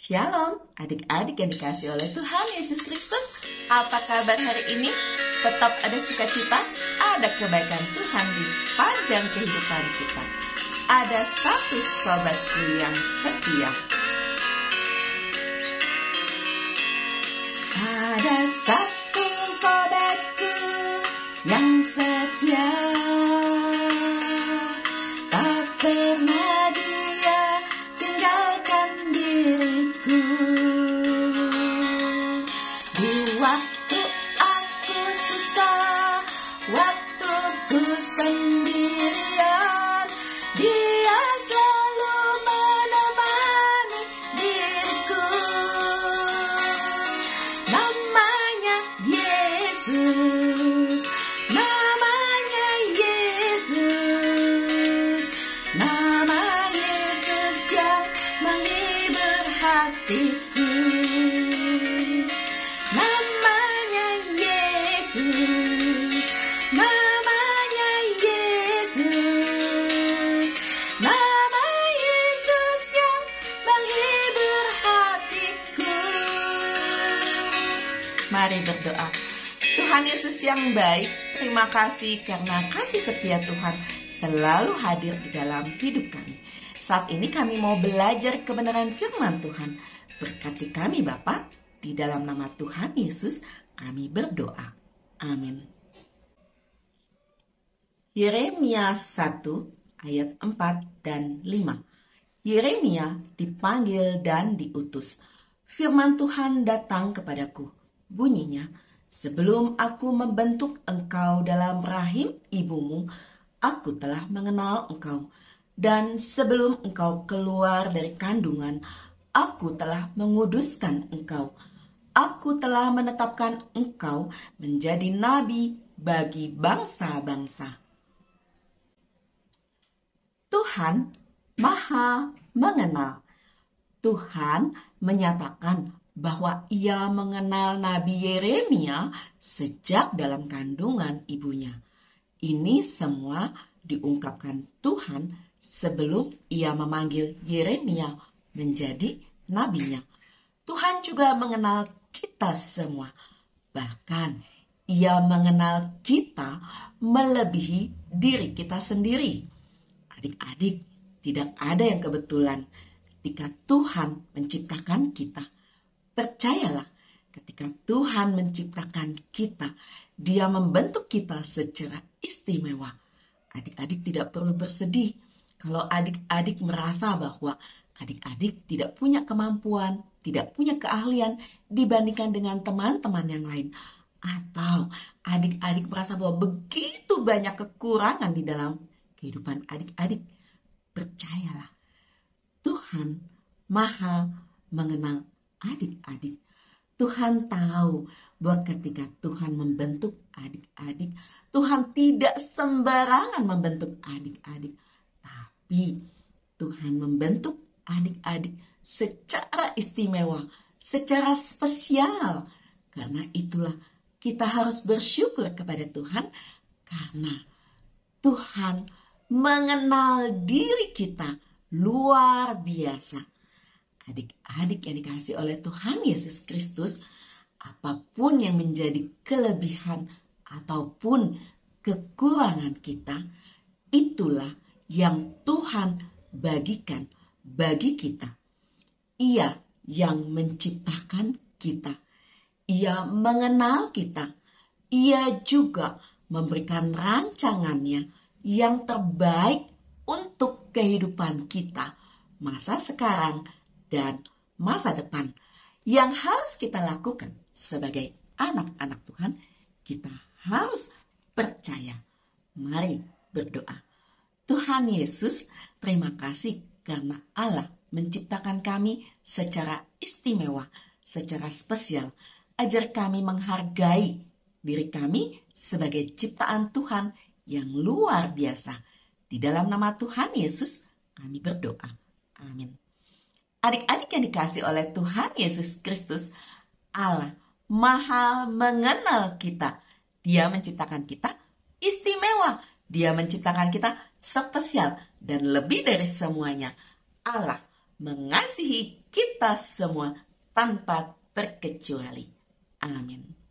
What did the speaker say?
Shalom, adik-adik yang dikasih oleh Tuhan Yesus Kristus. Apa kabar hari ini? Tetap ada sukacita, ada kebaikan Tuhan di sepanjang kehidupan kita. Ada satu sobatku yang setia. Ada satu sobatku yang setia. Tak pernah dia tinggalkan diriku. Di waktu aku susah, waktu ku sendirian, dia selalu menemani diriku. Namanya Yesus, namanya Yesus, nama Yesus yang menghibur hatiku. Namanya Yesus, namanya Yesus, nama Yesus yang menghibur hatiku. Mari berdoa. Tuhan Yesus yang baik, terima kasih karena kasih setia Tuhan selalu hadir di dalam hidup kami. Saat ini kami mau belajar kebenaran firman Tuhan. Berkati kami Bapa, di dalam nama Tuhan Yesus kami berdoa. Amin. Yeremia 1 ayat 4 dan 5. Yeremia dipanggil dan diutus. Firman Tuhan datang kepadaku. Bunyinya, sebelum aku membentuk engkau dalam rahim ibumu, aku telah mengenal engkau. Dan sebelum engkau keluar dari kandungan, aku telah menguduskan engkau. Aku telah menetapkan engkau menjadi nabi bagi bangsa-bangsa. Tuhan Maha mengenal. Tuhan menyatakan bahwa Ia mengenal Nabi Yeremia sejak dalam kandungan ibunya. Ini semua diungkapkan Tuhan sebelum Ia memanggil Yeremia menjadi nabinya. Tuhan juga mengenal kita semua. Bahkan Ia mengenal kita melebihi diri kita sendiri. Adik-adik, tidak ada yang kebetulan ketika Tuhan menciptakan kita. Percayalah, ketika Tuhan menciptakan kita, Dia membentuk kita secara istimewa. Adik-adik tidak perlu bersedih kalau adik-adik merasa bahwa adik-adik tidak punya kemampuan, tidak punya keahlian dibandingkan dengan teman-teman yang lain. Atau adik-adik merasa bahwa begitu banyak kekurangan di dalam kehidupan adik-adik. Percayalah, Tuhan Maha mengenal adik-adik. Tuhan tahu bahwa ketika Tuhan membentuk adik-adik, Tuhan tidak sembarangan membentuk adik-adik. Tapi Tuhan membentuk adik-adik secara istimewa, secara spesial. Karena itulah kita harus bersyukur kepada Tuhan karena Tuhan mengenal diri kita luar biasa. Adik-adik yang dikasihi oleh Tuhan Yesus Kristus, apapun yang menjadi kelebihan ataupun kekurangan kita, itulah yang Tuhan bagikan bagi kita. Ia yang menciptakan kita. Ia mengenal kita. Ia juga memberikan rancangannya yang terbaik untuk kehidupan kita, masa sekarang dan masa depan. Yang harus kita lakukan sebagai anak-anak Tuhan, kita harus percaya. Mari berdoa. Tuhan Yesus, terima kasih karena Allah menciptakan kami secara istimewa, secara spesial, ajar kami menghargai diri kami sebagai ciptaan Tuhan yang luar biasa. Di dalam nama Tuhan Yesus, kami berdoa. Amin. Adik-adik yang dikasihi oleh Tuhan Yesus Kristus, Allah Maha mengenal kita. Dia menciptakan kita istimewa. Dia menciptakan kita spesial. Dan lebih dari semuanya, Allah mengasihi kita semua tanpa terkecuali. Amin.